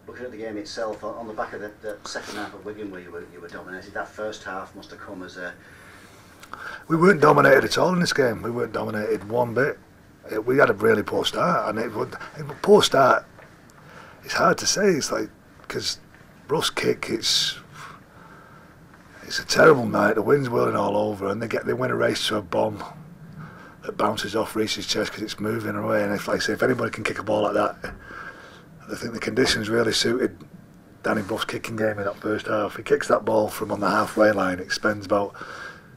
Looking at the game itself, on the back of the second half of Wigan where you were dominated, that first half must have come as a... We weren't dominated at all in this game. We weren't dominated one bit. We had a really poor start, and poor start, it's hard to say. It's like, because Russ kick, it's a terrible night. The wind's whirling all over, and they win a race to a bomb that bounces off Reece's chest because it's moving away. And if anybody can kick a ball like that, I think the conditions really suited Danny Buff's kicking game in that first half. He kicks that ball from on the halfway line. It spends about,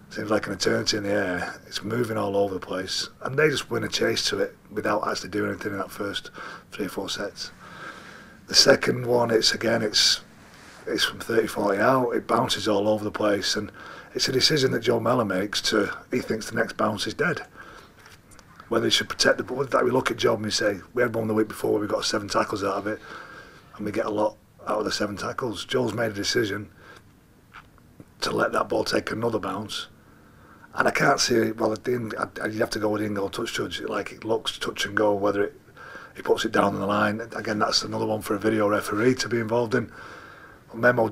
seems like an eternity in the air. It's moving all over the place, and they just win a chase to it without actually doing anything in that first 3 or 4 sets. The second one, it's from 30-40 out. It bounces all over the place, and it's a decision that Joe Mellor makes. He thinks the next bounce is dead. Whether he should protect the ball. We look at Joe and we say, we had one the week before where we got 7 tackles out of it, and we get a lot out of the 7 tackles. Joe's made a decision to let that ball take another bounce, and I can't see. Well, you have to go with the in-goal touch judge. Like, it looks touch and go, whether he puts it down the line. Again, that's another one for a video referee to be involved in. Memo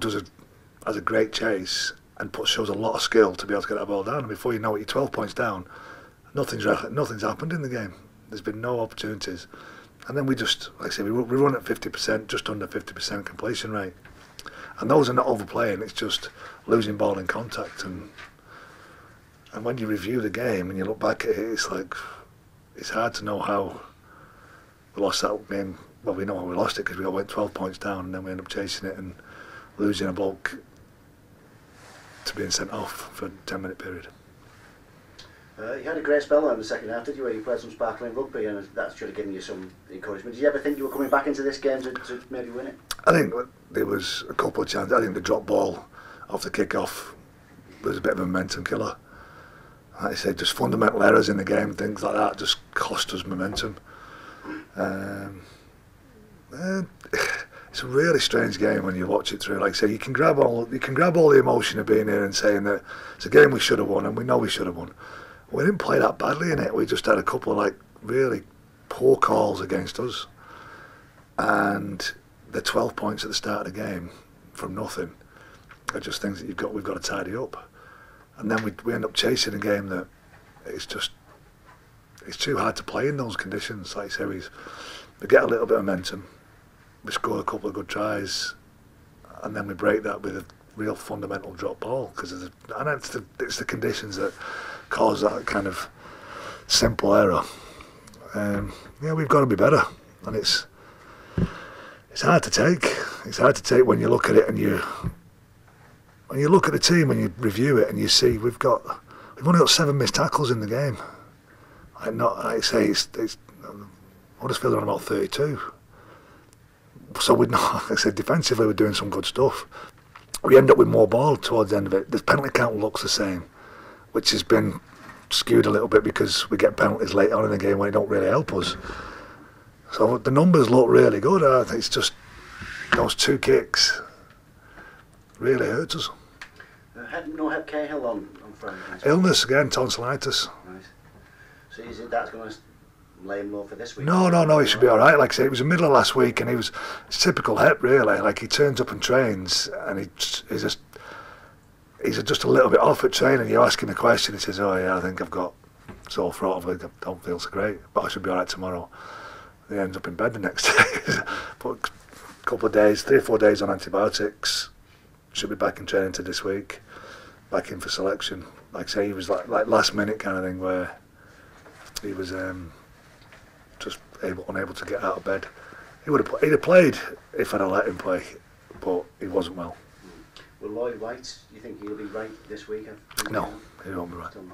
has a great chase and shows a lot of skill to be able to get that ball down. And before you know it, you're 12 points down. Nothing's happened in the game. There's been no opportunities, and then we just, like I say, we run at 50%, just under 50% completion rate, and those are not overplaying. It's just losing ball in contact, and when you review the game and you look back at it, it's like, it's hard to know how we lost that game. Well, we know how we lost it because we went 12 points down, and then we end up chasing it and losing a bloke to being sent off for a 10-minute period. You had a great spell in the second half, did you, where you played some sparkling rugby, and that should have given you some encouragement. Did you ever think you were coming back into this game to maybe win it? I think there was a couple of chances. I think the drop ball off the kick-off was a bit of a momentum killer. Like I said, just fundamental errors in the game, things like that, just cost us momentum. It's a really strange game when you watch it through. Like I say, you can grab all the emotion of being here and saying that it's a game we should have won, and we know we should have won. We didn't play that badly in it. We just had a couple of really poor calls against us, and the 12 points at the start of the game from nothing are just things that we've got to tidy up. And then we end up chasing a game that it's too hard to play in those conditions. Like I say, we get a little bit of momentum, we score a couple of good tries, and then we break that with a real fundamental drop ball, because it's the conditions that cause that kind of simple error. We've got to be better, and it's hard to take. It's hard to take when you look at it and you look at the team and you review it and you see we've only got 7 missed tackles in the game. I say it's Huddersfield are on about 32. So like I said, defensively we're doing some good stuff. We end up with more ball towards the end of it. The penalty count looks the same, which has been skewed a little bit because we get penalties late on in the game when it don't really help us. So the numbers look really good. I think it's just those 2 kicks really hurts us. No Heb Cahill on Friday night. Illness again, tonsillitis. Right. So is it that's going to lay him low for this week? No, he should be all right. Like I say, it was the middle of last week, and it's typical Hep really. Like, he turns up and trains, and he's just a little bit off at training. You ask him a question, he says, "Oh yeah, I think I've got sore throat. I don't feel so great, but I should be all right tomorrow." He ends up in bed the next day. But a couple of days, 3 or 4 days on antibiotics. Should be back in training to this week. Back in for selection. Like I say, he was like last minute kind of thing where he was just unable to get out of bed. He'd have played if I'd have let him play, but he wasn't well. Will Lloyd White, do you think he'll be right this week? No, he won't be right. Still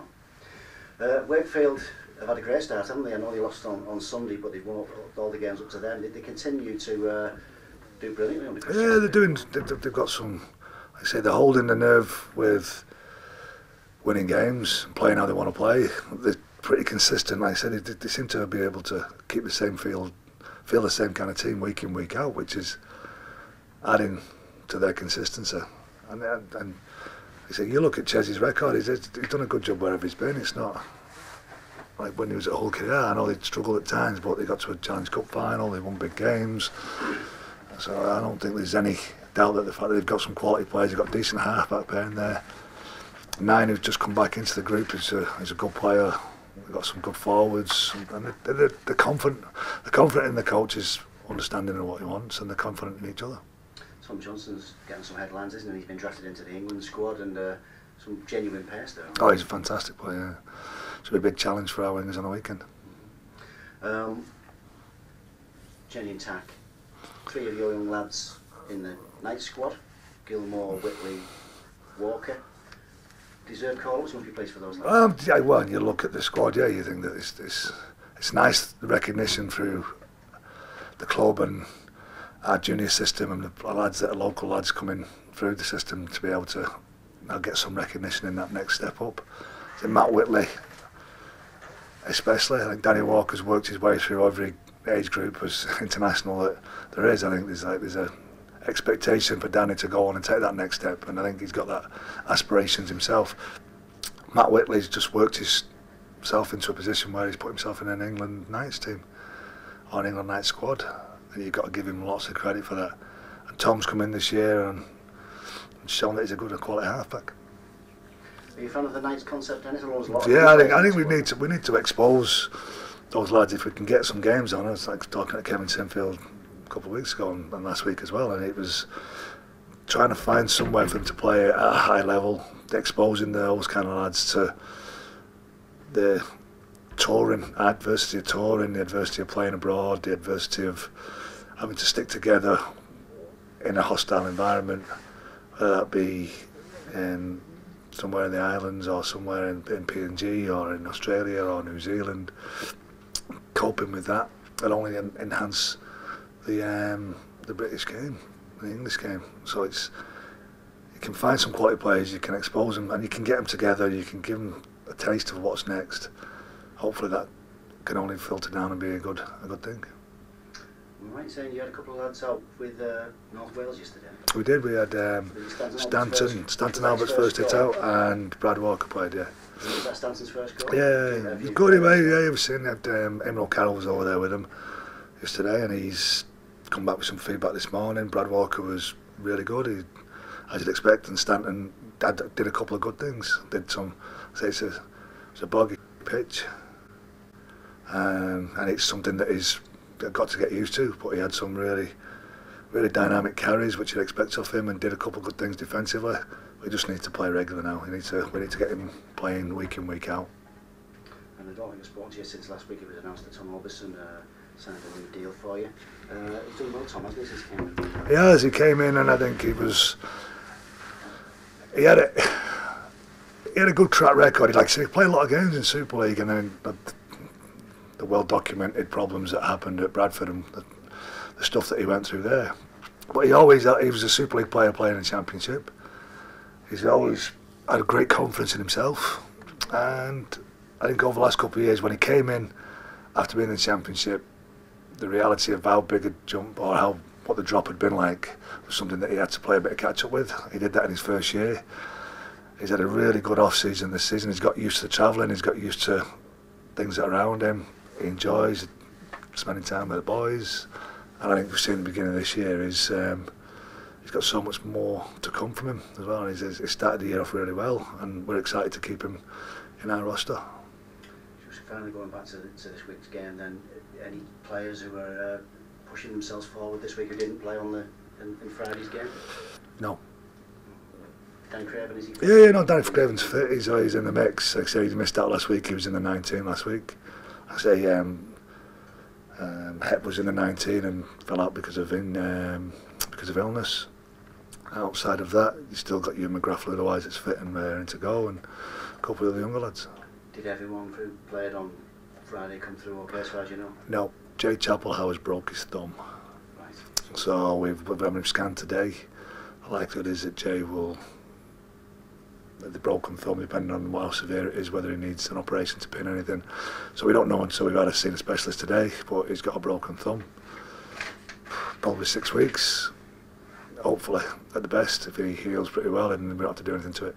not. Wakefield have had a great start, haven't they? I know they lost on Sunday, but they've won all the games up to then. They continue to do brilliantly on the Christian. Yeah, they've got some. Like I say, they're holding the nerve with winning games, playing how they want to play. They're pretty consistent. Like I said, they seem to be able to keep the same feel the same kind of team week in, week out, which is adding to their consistency. And like I say, you look at Ches's record, he's done a good job wherever he's been. It's not like when he was at Hull KR. I know they'd struggled at times, but they got to a Challenge Cup final, they won big games. So I don't think there's any doubt that the fact that they've got some quality players, they've got decent half-back pair in there. 9 who's just come back into the group is a good player. They've got some good forwards, and they're confident. They're confident in the coach's understanding of what he wants, and they're confident in each other. Tom Johnson's getting some headlines, isn't he? He's been drafted into the England squad, and some genuine pace there. Oh, he's a fantastic player. It's a big challenge for our wingers on the weekend. Jenny and Tack, 3 of your young lads in the night squad: Gilmore, Whitley, Walker. Deserved call-ups, must be placed for those lads. Yeah, well, you look at the squad, yeah, you think that it's nice, the recognition through the club and our junior system, and the lads that are local lads coming through the system to be able to now get some recognition in that next step up. So Matt Whitley, especially, I think Danny Walker's worked his way through every age group as international that there is. I think there's a expectation for Danny to go on and take that next step, and I think he's got that aspirations himself. Matt Whitley's just worked himself into a position where he's put himself in an England Knights team or an England Knights squad, and you've got to give him lots of credit for that. And Tom's come in this year and shown that he's a good quality halfback. Are you a fan of the Knights concept, Dennis? Yeah, I think we need to expose those lads if we can get some games on. I was like talking to Kevin Sinfield a couple of weeks ago and last week as well, and it was trying to find somewhere for them to play at a high level, exposing those kind of lads to the touring, adversity of touring, the adversity of playing abroad, the adversity of having to stick together in a hostile environment, whether that be in somewhere in the islands or somewhere in PNG or in Australia or New Zealand. Coping with that will only enhance the British game, the English game. So you can find some quality players, you can expose them, and you can get them together. You can give them a taste of what's next. Hopefully that can only filter down and be a good thing. Am I right saying you had a couple of lads out with North Wales yesterday? We did. We had Stanton Albert's first hit out, and Brad Walker played. Yeah. Was that Stanton's first goal? Yeah, he's good. Yeah, he was saying that Emerald Carroll was over there with him yesterday, and he's come back with some feedback this morning. Brad Walker was really good, as you'd expect, and Stanton did a couple of good things. Did some, it's a boggy pitch, and it's something that he's got to get used to. But he had some really dynamic carries, which you'd expect of him, and did a couple of good things defensively. We just need to play regular now. We need to get him playing week in, week out. And I don't think I've spoken to you since last week. It was announced that Tom Orbison signed a new deal for you. He's done well, Tom, hasn't he, since he came in? He has. He came in, and I think he had a good track record. He played a lot of games in Super League, and then the well-documented problems that happened at Bradford and the stuff that he went through there. But he was a Super League player playing in the Championship. He's always had a great confidence in himself, and I think over the last couple of years, when he came in after being in the Championship, the reality of how big a jump or what the drop had been like was something that he had to play a bit of catch up with. He did that in his first year. He's had a really good off-season this season. He's got used to travelling, he's got used to things that are around him. He enjoys spending time with the boys, and I think we've seen at the beginning of this year he's got so much more to come from him as well. He's started the year off really well, and we're excited to keep him in our roster. Just finally going back to this week's game, then, any players who are pushing themselves forward this week who didn't play in Friday's game? No. Dan Craven, is he fit? Yeah, no, Danny Craven's fit. He's in the mix. Like I say, he missed out last week. He was in the 19 last week. I say Hep was in the 19 and fell out because of illness. Outside of that, you still got Hugh McGrath, otherwise it's fit and raring to go, and a couple of the younger lads. Did everyone who played on Friday come through okay, as far as you know? No, Jay Chapelhouse broke his thumb. Right. So we're having him scanned today. The likelihood is that Jay will, the broken thumb, depending on how severe it is, whether he needs an operation to pin anything. So we don't know until we've had to see a specialist today, but he's got a broken thumb. Probably 6 weeks. Hopefully, at the best, if he heals pretty well, and we don't have to do anything to it.